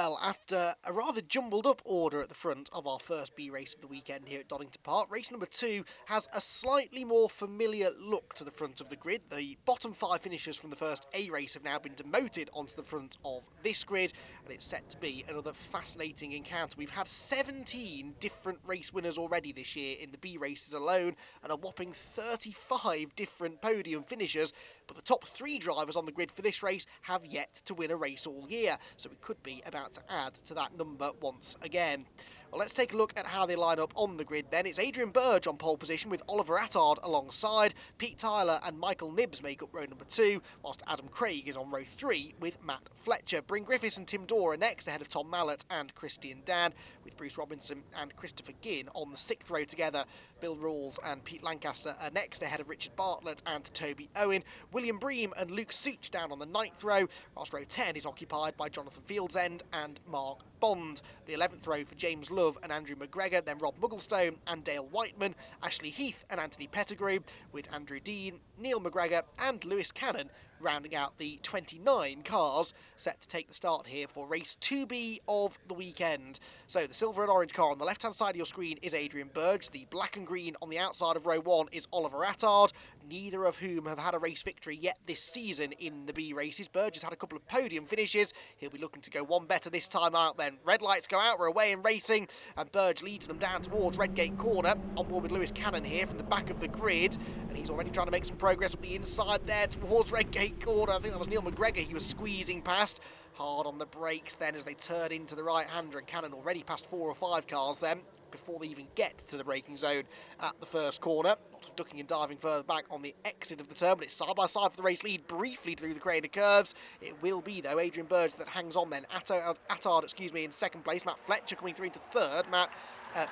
Well, after a rather jumbled up order at the front of our first B race of the weekend here at Donington Park, race number 2 has a slightly more familiar look to the front of the grid. The bottom 5 finishers from the first A race have now been demoted onto the front of this grid, and it's set to be another fascinating encounter. We've had 17 different race winners already this year in the B races alone, and a whopping 35 different podium finishers, but the top 3 drivers on the grid for this race have yet to win a race all year, so it could be about to add to that number once again. Well, let's take a look at how they line up on the grid then. It's Adrian Burge on pole position with Oliver Attard alongside. Pete Tyler and Michael Nibbs make up row number 2, whilst Adam Craig is on row 3 with Matt Fletcher. Bryn Griffiths and Tim Dorr are next, ahead of Tom Mallett and Christian Dan, with Bruce Robinson and Christopher Ginn on the 6th row together. Bill Rawls and Pete Lancaster are next, ahead of Richard Bartlett and Toby Owen. William Bream and Luke Such down on the 9th row, whilst row 10 is occupied by Jonathan Fieldsend and Mark Bond. The 11th row for James Love and Andrew McGregor, then Rob Mugglestone and Dale Whiteman, Ashley Heath and Anthony Pettigrew, with Andrew Dean, Neil McGregor and Lewis Cannon rounding out the 29 cars set to take the start here for race 2B of the weekend. So the silver and orange car on the left-hand side of your screen is Adrian Burge. The black and green on the outside of row 1 is Oliver Attard, neither of whom have had a race victory yet this season in the B races. Burge has had a couple of podium finishes. He'll be looking to go one better this time out then. Red lights go out, we're away in racing, and Burge leads them down towards Redgate Corner. On board with Lewis Cannon here from the back of the grid, and he's already trying to make some progress up the inside there towards Redgate Corner. I think that was Neil McGregor he was squeezing past. Hard on the brakes then as they turn into the right-hander, and Cannon already passed 4 or 5 cars then before they even get to the braking zone at the first corner. Lots of ducking and diving further back on the exit of the turn, but it's side by side for the race lead briefly through the crane of curves. It will be, though, Adrian Burge that hangs on then. Attard, in second place. Matt Fletcher coming through into third. Matt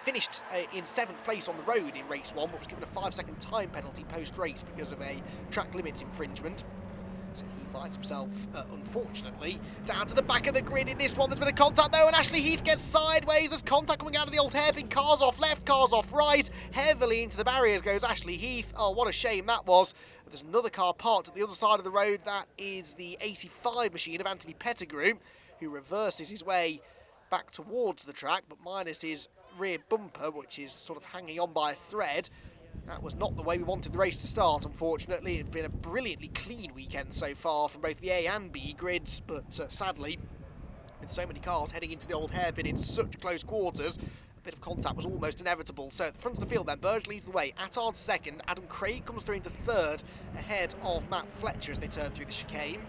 finished in 7th place on the road in race 1, but was given a 5-second time penalty post-race because of a track limits infringement. So he finds himself, unfortunately, down to the back of the grid in this one. There's been a contact though, and Ashley Heath gets sideways. There's contact coming out of the old hairpin. Cars off left, cars off right. Heavily into the barriers goes Ashley Heath. Oh, what a shame that was. There's another car parked at the other side of the road. That is the 85 machine of Anthony Pettigrew, who reverses his way back towards the track, but minus his rear bumper, which is sort of hanging on by a thread. That was not the way we wanted the race to start, unfortunately. It's been a brilliantly clean weekend so far from both the A and B grids, but sadly, with so many cars heading into the old hairpin in such close quarters, a bit of contact was almost inevitable. So at the front of the field then, Burge leads the way. Attard second, Adam Craig comes through into third, ahead of Matt Fletcher as they turn through the chicane.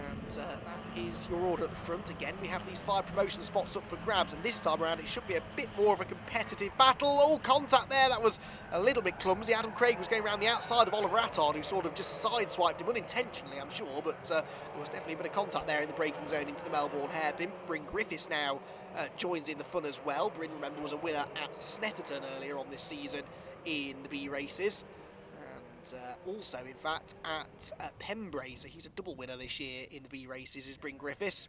And that is your order at the front. Again, we have these 5 promotion spots up for grabs, and this time around it should be a bit more of a competitive battle. Oh, contact there, that was a little bit clumsy. Adam Craig was going around the outside of Oliver Attard, who sort of just sideswiped him unintentionally, I'm sure, but there was definitely a bit of contact there in the braking zone into the Melbourne hairpin. Bryn Griffiths now joins in the fun as well. Bryn, remember, was a winner at Snetterton earlier on this season in the B races. Also, in fact, at Pembrey, so he's a double winner this year in the B races, is Bryn Griffiths.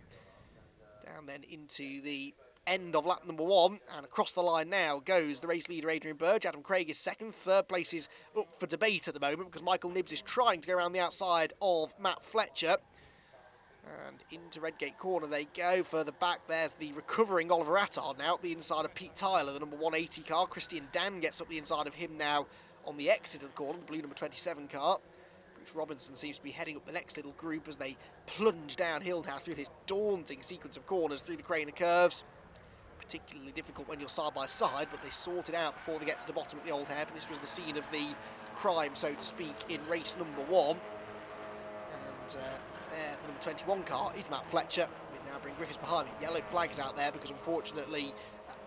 Down then into the end of lap number 1, and across the line now goes the race leader Adrian Burge. Adam Craig is second. Third place is up for debate at the moment because Michael Nibbs is trying to go around the outside of Matt Fletcher. And into Redgate Corner they go. Further back, there's the recovering Oliver Attard now, the inside of Pete Tyler, the number 180 car. Christian Dan gets up the inside of him now on the exit of the corner, the blue number 27 car. Bruce Robinson seems to be heading up the next little group as they plunge downhill now through this daunting sequence of corners through the crane of curves. Particularly difficult when you're side by side, but they sort it out before they get to the bottom of the old hairpin. This was the scene of the crime, so to speak, in race number 1. And there, the number 21 car is Matt Fletcher, with now Bryn Griffiths behind me. Yellow flags out there because unfortunately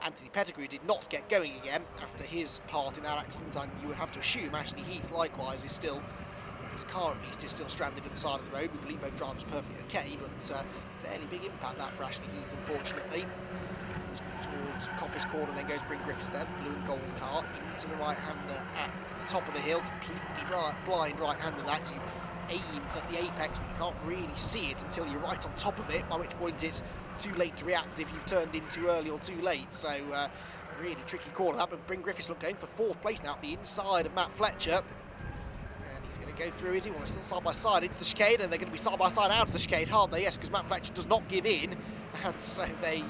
Anthony Pettigrew did not get going again after his part in that accident, and you would have to assume Ashley Heath likewise is still, his car at least is still stranded at the side of the road. We believe both drivers perfectly okay, but fairly big impact that for Ashley Heath, unfortunately. Towards Coppice Corner, then goes Bryn Griffiths there, the blue and gold car, into the right-hander at the top of the hill, completely blind right-hander that. You aim at the apex, but you can't really see it until you're right on top of it, by which point it's too late to react if you've turned in too early or too late. So really tricky corner that, but Bryn Griffiths going for 4th place now at the inside of Matt Fletcher. And he's going to go through, is he? Well, they're still side by side into the chicane, and they're going to be side by side out of the chicane, aren't they? Yes, because Matt Fletcher does not give in. and so they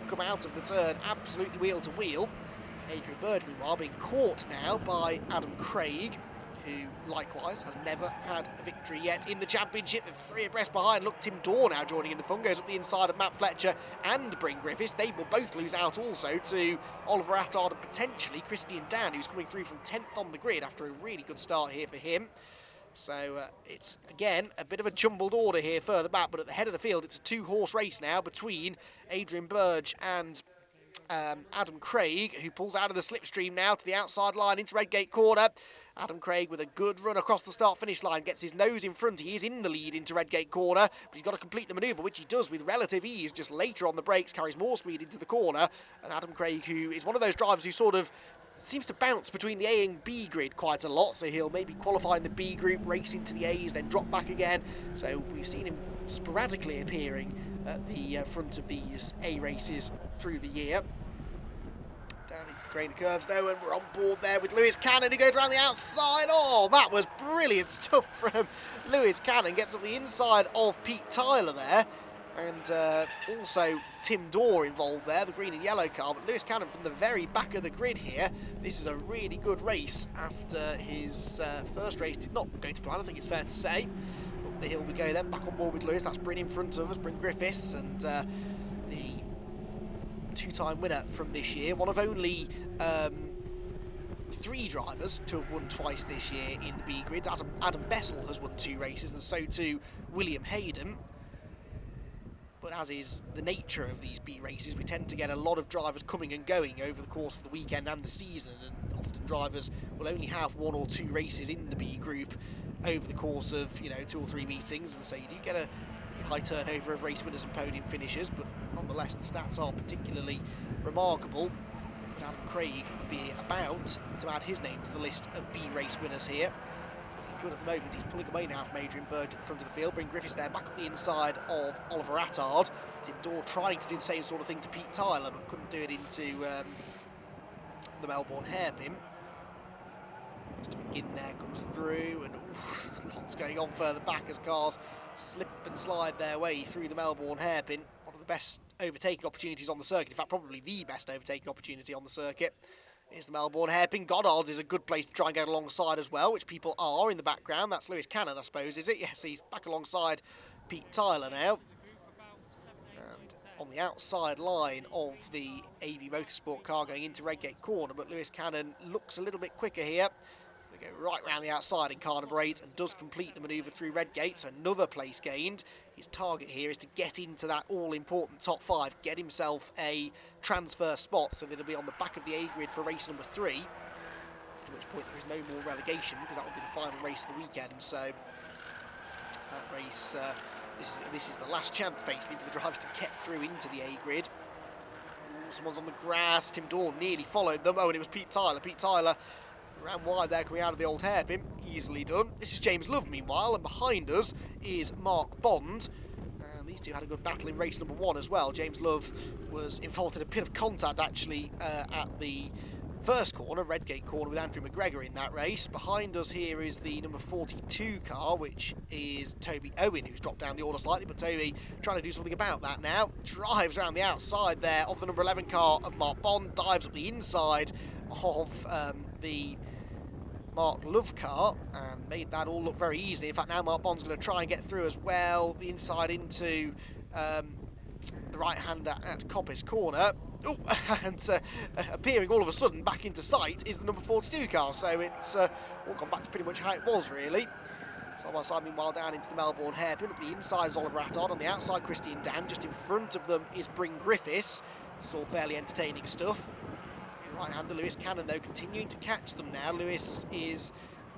come out of the turn absolutely wheel to wheel. Adrian Bird, meanwhile, being caught now by Adam Craig, who likewise has never had a victory yet in the championship. The three abreast behind. Look, Tim Dorr now joining in the fun, goes up the inside of Matt Fletcher and Bryn Griffiths. They will both lose out also to Oliver Attard and potentially Christian Dan, who's coming through from 10th on the grid after a really good start here for him. So it's, again, a bit of a jumbled order here further back, but at the head of the field, it's a two-horse race now between Adrian Burge and Adam Craig, who pulls out of the slipstream now to the outside line into Redgate corner. Adam Craig with a good run across the start-finish line, gets his nose in front. He is in the lead into Redgate corner, but he's got to complete the manoeuvre, which he does with relative ease. Just later on the brakes, carries more speed into the corner. And Adam Craig, who is one of those drivers who sort of seems to bounce between the A and B grid quite a lot, so he'll maybe qualify in the B group, race into the A's, then drop back again. So we've seen him sporadically appearing at the front of these A races through the year. Down into the grain of curves though, and we're on board there with Lewis Cannon, who goes around the outside. Oh, that was brilliant stuff from Lewis Cannon. Gets up the inside of Pete Tyler there, and also Tim Dorr involved there, the green and yellow car. But Lewis Cannon from the very back of the grid here. This is a really good race after his first race did not go to plan, I think it's fair to say. Up the hill we go then, back on board with Lewis. That's Bryn in front of us, Bryn Griffiths, and the two-time winner from this year, one of only 3 drivers to have won twice this year in the B grid. Adam Bessel has won 2 races, and so too William Hayden. But as is the nature of these B races, we tend to get a lot of drivers coming and going over the course of the weekend and the season, and often drivers will only have 1 or 2 races in the B group over the course of 2 or 3 meetings, and so you do get a high turnover of race winners and podium finishers, but nonetheless the stats are particularly remarkable. Could Adam Craig be about to add his name to the list of B race winners here? Looking good at the moment. He's pulling away now from Adrian Burge at the front of the field. Bryn Griffiths there back up the inside of Oliver Attard. Tim Dorr trying to do the same sort of thing to Pete Tyler, but couldn't do it into the Melbourne hairpin. Just begin there comes through, and lots going on further back as cars slip and slide their way through the Melbourne hairpin. One of the best overtaking opportunities on the circuit, in fact probably the best overtaking opportunity on the circuit is the Melbourne hairpin. Goddard's is a good place to try and get alongside as well, which people are in the background. That's Lewis Cannon, I suppose, is it? Yes, he's back alongside Pete Tyler now. And on the outside line of the AB Motorsport car going into Redgate corner, but Lewis Cannon looks a little bit quicker here. Go right round the outside in car number 8 and does complete the manoeuvre through Redgate, so another place gained. His target here is to get into that all-important top 5, get himself a transfer spot so that he'll be on the back of the A grid for race number 3, after which point there is no more relegation because that will be the final race of the weekend. So that race, this is the last chance basically for the drivers to get through into the A grid. Ooh, someone's on the grass. Tim Dorr nearly followed them. Oh, and it was Pete Tyler. Pete Tyler ran wide there coming out of the old hairpin, easily done. This is James Love meanwhile, and behind us is Mark Bond. And these two had a good battle in race number 1 as well. James Love was involved in a bit of contact actually at the first corner, Redgate corner, with Andrew McGregor in that race. Behind us here is the number 42 car, which is Toby Owen, who's dropped down the order slightly, but Toby trying to do something about that now. Drives around the outside there of the number 11 car of Mark Bond, dives up the inside of the Mark Love car and made that all look very easy. In fact, now Mark Bond's going to try and get through as well, the inside into the right-hander at Coppice corner. Oh, and appearing all of a sudden back into sight is the number 42 car, so it's all gone back to pretty much how it was, really. Side by side, meanwhile, down into the Melbourne hairpin. Up the inside is Oliver Attard, on the outside Christian Dan, just in front of them is Bryn Griffiths. It's all fairly entertaining stuff. Right-hander Lewis Cannon, though, continuing to catch them now. Lewis is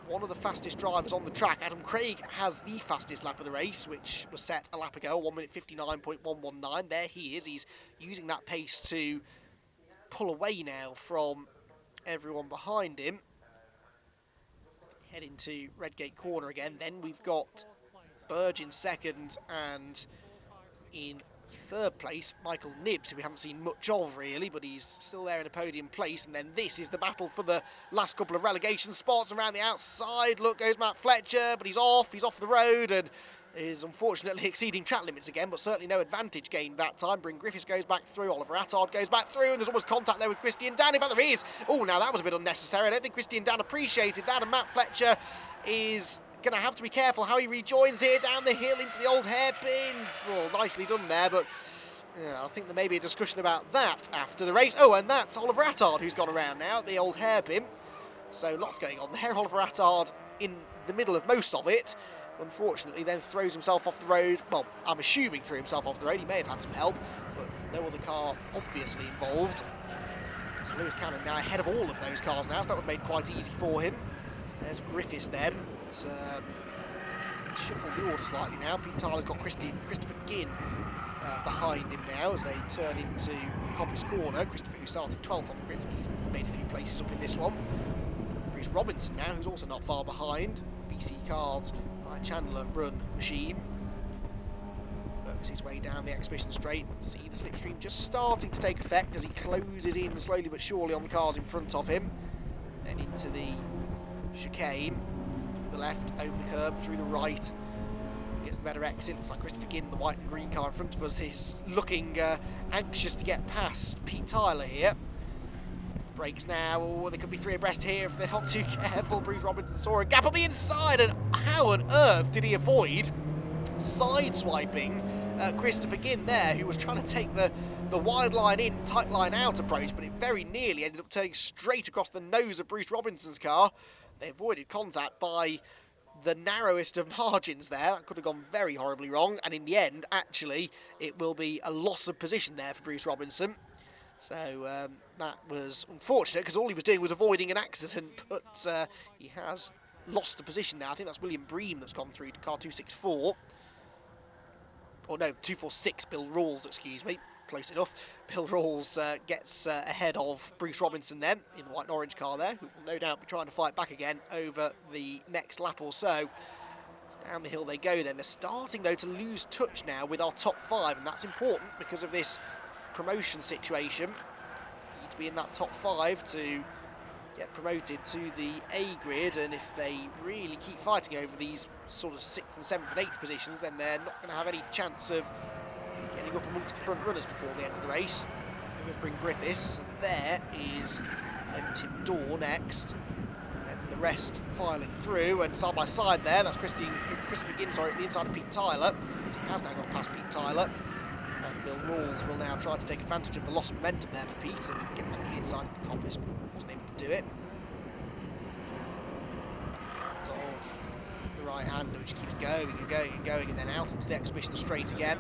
one of the fastest drivers on the track. Adam Craig has the fastest lap of the race, which was set a lap ago, 1 minute 59.119. There he is. He's using that pace to pull away now from everyone behind him. Head into Redgate corner again. Then we've got Burge in second, and in third place, Michael Nibbs, who we haven't seen much of really, but he's still there in a podium place. And then this is the battle for the last couple of relegation spots around the outside. Look, goes Matt Fletcher, but he's off the road, and is unfortunately exceeding track limits again, but certainly no advantage gained that time. Bryn Griffiths goes back through, Oliver Attard goes back through, and there's almost contact there with Christian Dan. In fact, there is. Oh, now that was a bit unnecessary. I don't think Christian Dan appreciated that, and Matt Fletcher is going to have to be careful how he rejoins here down the hill into the old hairpin. Well, nicely done there, but yeah, I think there may be a discussion about that after the race. Oh, and that's Oliver Attard who's gone around now, the old hairpin. So lots going on there. Oliver Attard in the middle of most of it. Unfortunately, then throws himself off the road. Well, I'm assuming threw himself off the road. He may have had some help, but no other car obviously involved. So Lewis Cannon now ahead of all of those cars now, so that was made quite easy for him. There's Griffiths then. It's shuffled the order slightly now. Pete Tyler's got Christopher Ginn behind him now as they turn into Coppice Corner. Christopher, who started 12th on the grid, he's made a few places up in this one. Bruce Robinson now, who's also not far behind. BC Cars, Ryan Chandler run machine. Works his way down the exhibition straight. See the slipstream just starting to take effect as he closes in slowly but surely on the cars in front of him. Then into the chicane, the left, over the curb, through the right. Gets the better exit. Looks like Christopher Ginn, the white and green car in front of us, is looking anxious to get past Pete Tyler here. It's the brakes now. Oh, there could be three abreast here if they're not too careful. Bruce Robinson saw a gap on the inside, and how on earth did he avoid sideswiping Christopher Ginn there, who was trying to take the wide line in, tight line out approach, but it very nearly ended up turning straight across the nose of Bruce Robinson's car. They avoided contact by the narrowest of margins there. That could have gone very horribly wrong, and in the end, actually, it will be a loss of position there for Bruce Robinson. So that was unfortunate, because all he was doing was avoiding an accident, but he has lost a position now. I think that's William Bream that's gone through to car 264. Or no, 246, Bill Rawls, excuse me. Close enough. Bill Rawls gets ahead of Bruce Robinson then, in the white and orange car there, who will no doubt be trying to fight back again over the next lap or so. Down the hill they go then. They're starting, though, to lose touch now with our top five, and that's important because of this promotion situation. You need to be in that top five to get promoted to the A grid, and if they really keep fighting over these sort of 6th and 7th and 8th positions, then they're not going to have any chance of getting up amongst the front runners before the end of the race. We're going to bring Griffiths, and there is then Tim Dorr next, and the rest filing through, and side by side there, that's Christopher Ginn, at the inside of Pete Tyler. So he has now got past Pete Tyler, and Bill Rawls will now try to take advantage of the lost momentum there for Pete and get back to the inside of the Coppice, but wasn't able to do it. Sort of the right hander, which keeps going and going and going, and then out into the exhibition straight again.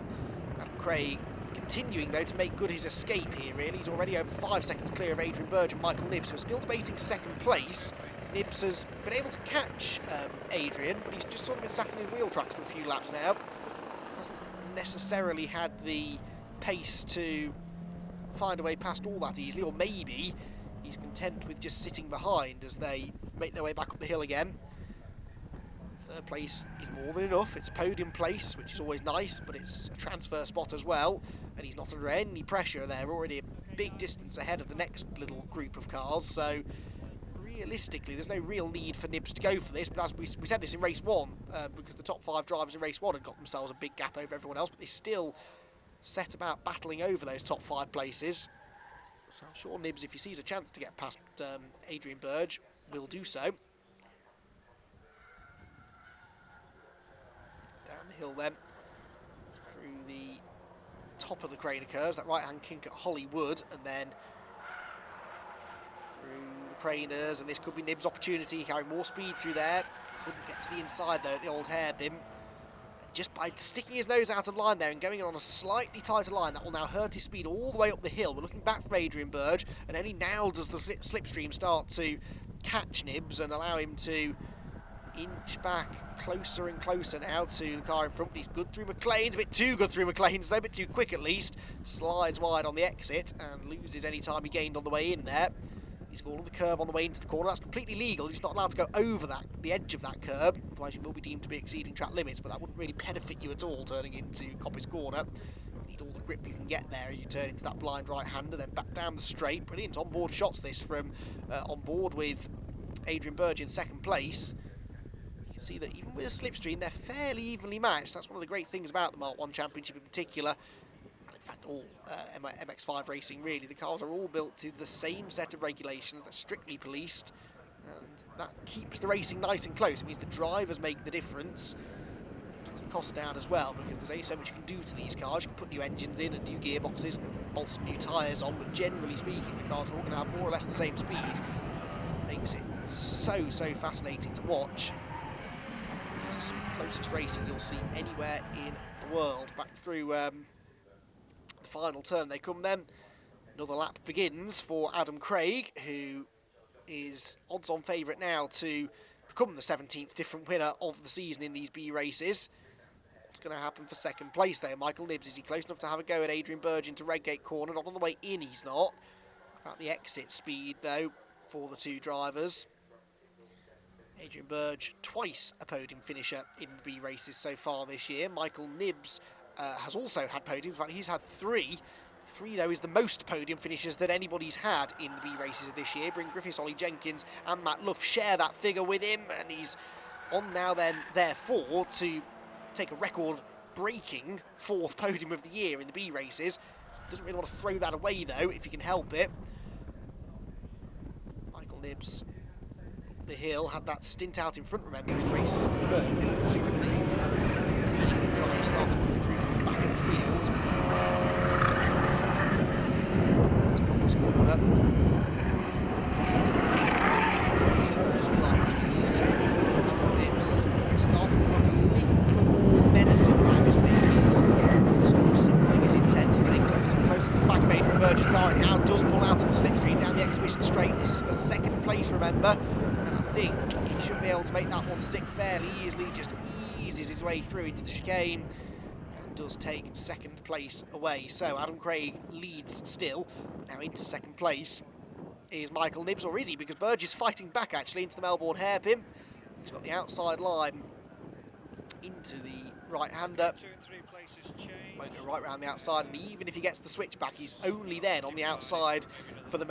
Adam Craig continuing, though, to make good his escape here, really. He's already over 5 seconds clear of Adrian Burge and Michael Nibbs, who are still debating second place. Nibbs has been able to catch Adrian, but he's just sort of been sat in his wheel tracks for a few laps now. Hasn't necessarily had the pace to find a way past all that easily, or maybe he's content with just sitting behind as they make their way back up the hill again. Third place is more than enough. It's a podium place, which is always nice, but it's a transfer spot as well, and he's not under any pressure. They're already a big distance ahead of the next little group of cars, so realistically there's no real need for Nibbs to go for this, but as we said this in race one, because the top 5 drivers in race one had got themselves a big gap over everyone else, but they still set about battling over those top 5 places. So I'm sure Nibbs, if he sees a chance to get past Adrian Burge, will do so. Down the hill then, through the top of the Craner curves, that right-hand kink at Hollywood, and then through the Craners, and this could be Nibbs' opportunity, carrying more speed through there. Couldn't get to the inside though at the old hairpin. Just by sticking his nose out of line there and going on a slightly tighter line, that will now hurt his speed all the way up the hill. We're looking back from Adrian Burge, and only now does the slipstream start to catch Nibbs and allow him to inch back closer and closer now to the car in front. He's good through McLean's, a bit too good through McLean's, though, a bit too quick at least. Slides wide on the exit and loses any time he gained on the way in there. He's got all of the curb on the way into the corner. That's completely legal. He's not allowed to go over the edge of that curb, otherwise you will be deemed to be exceeding track limits, but that wouldn't really benefit you at all turning into Coppice Corner. You need all the grip you can get there as you turn into that blind right-hander, then back down the straight. Brilliant on-board shots this from on board with Adrian Burge in second place. You can see that even with a slipstream, they're fairly evenly matched. That's one of the great things about the Mark 1 Championship in particular. And in fact, all MX-5 racing, really. The cars are all built to the same set of regulations. They're strictly policed. And that keeps the racing nice and close. It means the drivers make the difference. It keeps the costs down as well, because there's only so much you can do to these cars. You can put new engines in and new gearboxes and bolt some new tyres on, but generally speaking, the cars are all going to have more or less the same speed. Makes it so fascinating to watch. This is some of the closest racing you'll see anywhere in the world. Back through the final turn they come then. Another lap begins for Adam Craig, who is odds-on favourite now to become the 17th different winner of the season in these B races. What's going to happen for second place there? Michael Nibbs, is he close enough to have a go at Adrian Burge into Redgate corner? Not on the way in, he's not. About the exit speed though for the two drivers. Adrian Burge, twice a podium finisher in the B races so far this year. Michael Nibbs has also had podiums. In fact, he's had three. Three, though, is the most podium finishes that anybody's had in the B races of this year. Bryn Griffiths, Ollie Jenkins and Matt Luff share that figure with him, and he's on now then, therefore, to take a record-breaking fourth podium of the year in the B races. Doesn't really want to throw that away, though, if he can help it. Michael Nibbs up the hill, had that stint out in front, remember, in races one. Two of the drivers started coming through from the back of the field. Corner. Close as you like between these two. Michael Nibbs starting to look a little more menacing now, isn't he? He's sort of signaling his intent, getting closer and closer to the back of Adrian Burge's car, and now does pull out of the slipstream down the exhibition straight. This is for second place, remember, and I think he should be able to make that one stick fairly easily. Just eases his way through into the chicane. Does take second place away. So Adam Craig leads still. Now into second place is Michael Nibbs, or is he? Because Burge is fighting back actually into the Melbourne hairpin. He's got the outside line into the right-hander. Won't go right round the outside, and even if he gets the switchback, he's only then on the outside for the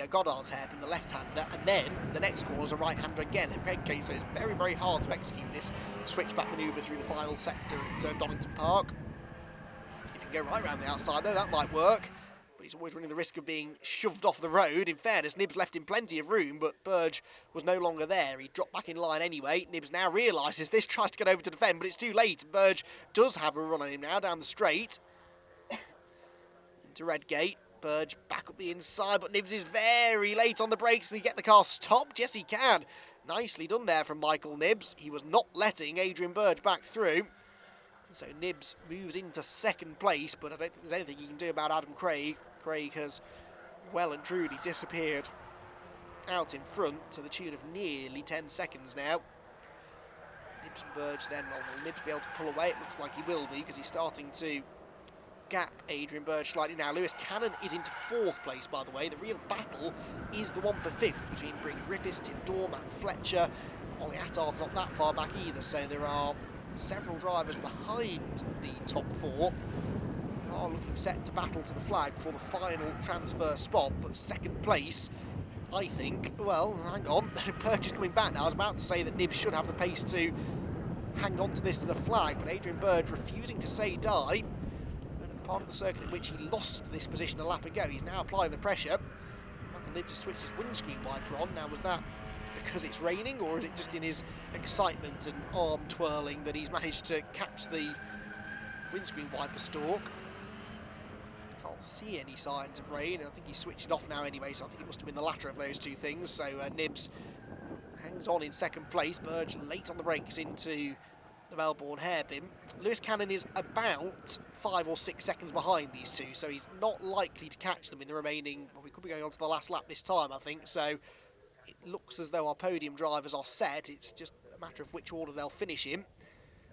Goddard's hairpin, the left-hander, and then the next corner is a right-hander again. In red case, so it's very hard to execute this switchback manoeuvre through the final sector at Donington Park. If you can go right round the outside, though, that might work. But he's always running the risk of being shoved off the road. In fairness, Nibbs left him plenty of room, but Burge was no longer there. He dropped back in line anyway. Nibbs now realises this, tries to get over to defend, but it's too late. Burge does have a run on him now down the straight. Into Redgate. Burge back up the inside, but Nibbs is very late on the brakes. Can he get the car stopped? Yes, he can. Nicely done there from Michael Nibbs. He was not letting Adrian Burge back through. And so Nibbs moves into second place, but I don't think there's anything he can do about Adam Craig. Craig has well and truly disappeared out in front to the tune of nearly 10 seconds now. Nibbs and Burge then, well, will Nibbs be able to pull away? It looks like he will be, because he's starting to gap Adrian Burge slightly now. Lewis Cannon is into fourth place, by the way. The real battle is the one for fifth between Bryn Griffiths, Tim Dorr, Matt Fletcher. Ollie Attard's not that far back either, so there are several drivers behind the top four. They are looking set to battle to the flag for the final transfer spot, but second place, I think, well, hang on, Burge is coming back now. I was about to say that Nibbs should have the pace to hang on to this to the flag, but Adrian Burge refusing to say die. Part of the circuit in which he lost this position a lap ago. He's now applying the pressure. Michael Nibbs has switched his windscreen wiper on. Now, was that because it's raining, or is it just in his excitement and arm twirling that he's managed to catch the windscreen wiper stalk? Can't see any signs of rain. I think he's switched it off now anyway, so I think it must have been the latter of those two things. So Nibbs hangs on in second place. Burge late on the brakes into the Melbourne hairpin. Lewis Cannon is about 5 or 6 seconds behind these two, so he's not likely to catch them in the remaining, well, we could be going on to the last lap this time, I think, so it looks as though our podium drivers are set. It's just a matter of which order they'll finish in.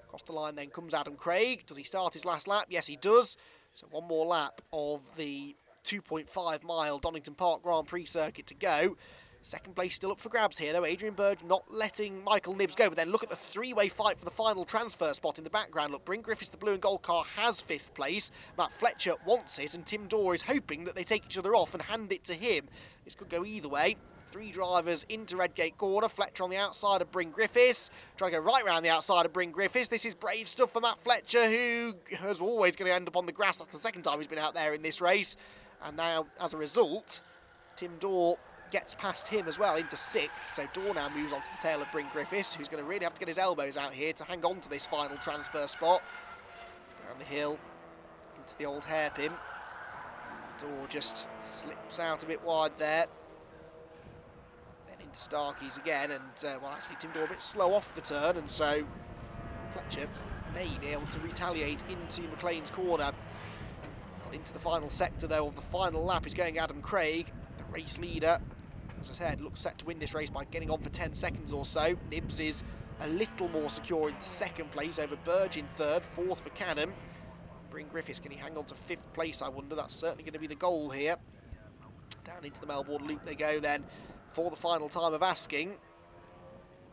Across the line then comes Adam Craig. Does he start his last lap? Yes, he does. So one more lap of the 2.5 mile Donington Park Grand Prix circuit to go. Second place still up for grabs here, though. Adrian Burge not letting Michael Nibbs go. But then look at the three-way fight for the final transfer spot in the background. Look, Bryn Griffiths, the blue and gold car, has fifth place. Matt Fletcher wants it, and Tim Dorr is hoping that they take each other off and hand it to him. This could go either way. 3 drivers into Redgate Corner. Fletcher on the outside of Bryn Griffiths, trying to go right round the outside of Bryn Griffiths. This is brave stuff for Matt Fletcher, who is always going to end up on the grass. That's the second time he's been out there in this race. And now, as a result, Tim Dorr gets past him as well into 6th. So Dorr now moves on to the tail of Bryn Griffiths, who's going to really have to get his elbows out here to hang on to this final transfer spot. Down the hill into the old hairpin. Dorr just slips out a bit wide there. Then into Starkeys again, and well, actually Tim Dorr a bit slow off the turn, and so Fletcher may be able to retaliate into McLean's corner. Well, into the final sector though of the final lap is going Adam Craig, the race leader. As I said, looks set to win this race by getting on for 10 seconds or so. Nibbs is a little more secure in 2nd place over Burge in 3rd, 4th for Canham. Bryn Griffiths, can he hang on to 5th place, I wonder? That's certainly going to be the goal here. Down into the Melbourne Loop they go then for the final time of asking.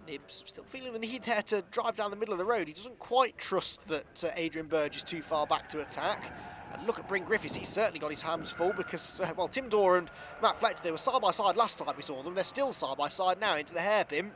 Nibbs still feeling the need there to drive down the middle of the road. He doesn't quite trust that Adrian Burge is too far back to attack. And look at Bryn Griffiths, he's certainly got his hands full because, well, Tim Dorr and Matt Fletcher, they were side by side last time we saw them. They're still side by side now into the hairpin.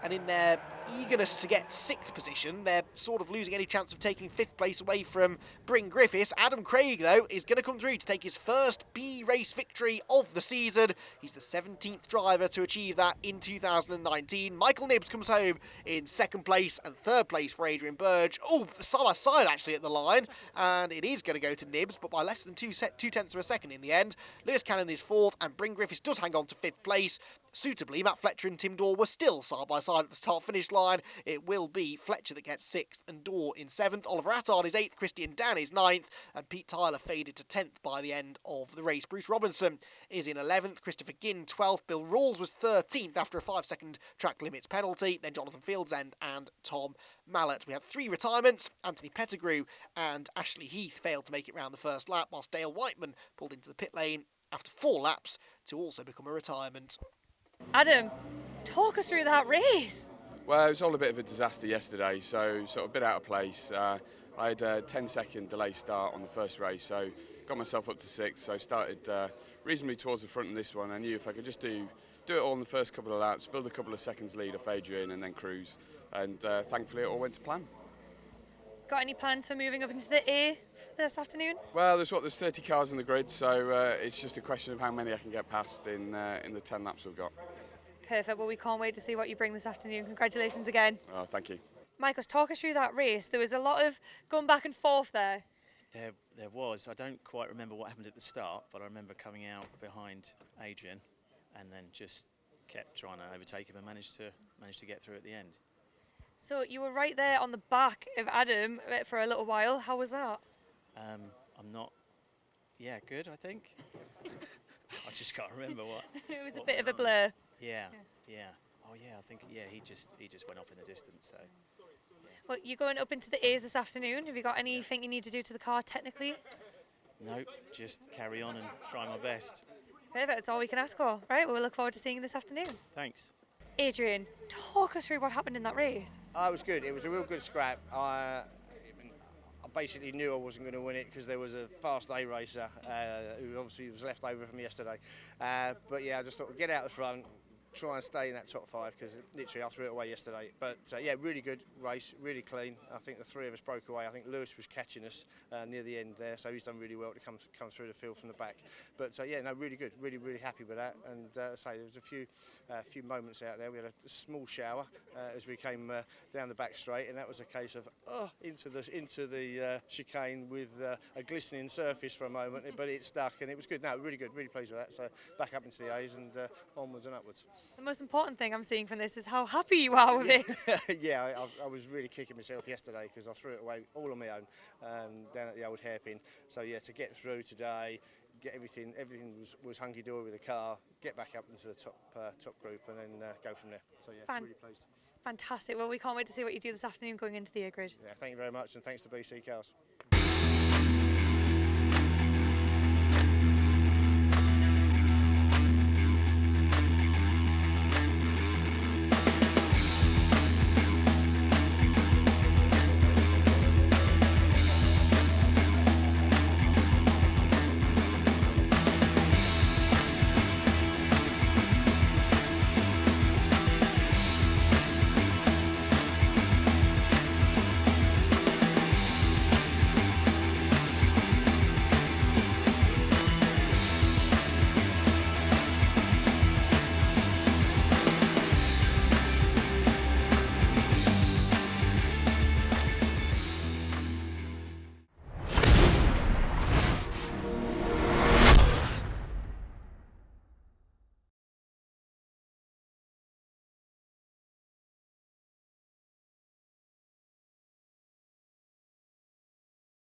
And in their eagerness to get 6th position, they're sort of losing any chance of taking 5th place away from Bryn Griffiths. Adam Craig, though, is going to come through to take his first B-race victory of the season. He's the 17th driver to achieve that in 2019. Michael Nibbs comes home in 2nd place and 3rd place for Adrian Burge. Oh, side by side actually at the line, and it is going to go to Nibbs, but by less than 2/10 of a second in the end. Lewis Cannon is 4th, and Bryn Griffiths does hang on to 5th place. Suitably, Matt Fletcher and Tim Dorr were still side by side at the start-finish line. It will be Fletcher that gets 6th and Dorr in 7th. Oliver Attard is 8th, Christian Dan is 9th, and Pete Tyler faded to 10th by the end of the race. Bruce Robinson is in 11th, Christopher Ginn 12th, Bill Rawls was 13th after a 5-second track limits penalty, then Jonathan Fieldsend and Tom Mallett. We had 3 retirements. Anthony Pettigrew and Ashley Heath failed to make it round the first lap, whilst Dale Whiteman pulled into the pit lane after 4 laps to also become a retirement. Adam, talk us through that race. Well, it was all a bit of a disaster yesterday, so sort of a bit out of place. I had a 10-second delay start on the first race, so got myself up to 6th, so started reasonably towards the front of this one. I knew if I could just do it all in the first couple of laps, build a couple of seconds lead off Adrian and then cruise, and thankfully it all went to plan. Got any plans for moving up into the A this afternoon? Well, there's 30 cars in the grid, so it's just a question of how many I can get past in the 10 laps we've got. Perfect. Well, we can't wait to see what you bring this afternoon. Congratulations again. Oh, thank you. Michael, talk us through that race. There was a lot of going back and forth there. There was. I don't quite remember what happened at the start, but I remember coming out behind Adrian and then just kept trying to overtake him and managed to get through at the end. So you were right there on the back of Adam for a little while. How was that? I'm not... Yeah, good, I think. I just can't remember what... It was a bit of a blur. Yeah. Oh, yeah, I think, he just went off in the distance, so... Well, you're going up into the A's this afternoon. Have you got anything you need to do to the car technically? No, just carry on and try my best. Perfect, that's all we can ask for. Right, well, we look forward to seeing you this afternoon. Thanks. Adrian, talk us through what happened in that race. It was good. It was a real good scrap. I basically knew I wasn't going to win it because there was a fast A racer who obviously was left over from yesterday. But yeah, I just thought, get out the front, try and stay in that top 5 because literally I threw it away yesterday. But yeah, really good race, really clean. I think the 3 of us broke away. I think Lewis was catching us near the end there, so he's done really well to come through the field from the back. But yeah, no, really good, really happy with that. And say there was a few moments out there. We had a small shower as we came down the back straight, and that was a case of into the chicane with a glistening surface for a moment, but it stuck and it was good. No, really good, really pleased with that. So back up into the A's and onwards and upwards. The most important thing I'm seeing from this is how happy you are with it. Yeah, I was really kicking myself yesterday because I threw it away all on my own down at the old hairpin. So yeah, to get through today, get everything was hunky-dory with the car, get back up into the top group and then go from there. So yeah, really pleased. Fantastic. Well, we can't wait to see what you do this afternoon going into the A grid. Yeah, thank you very much and thanks to BC Cars.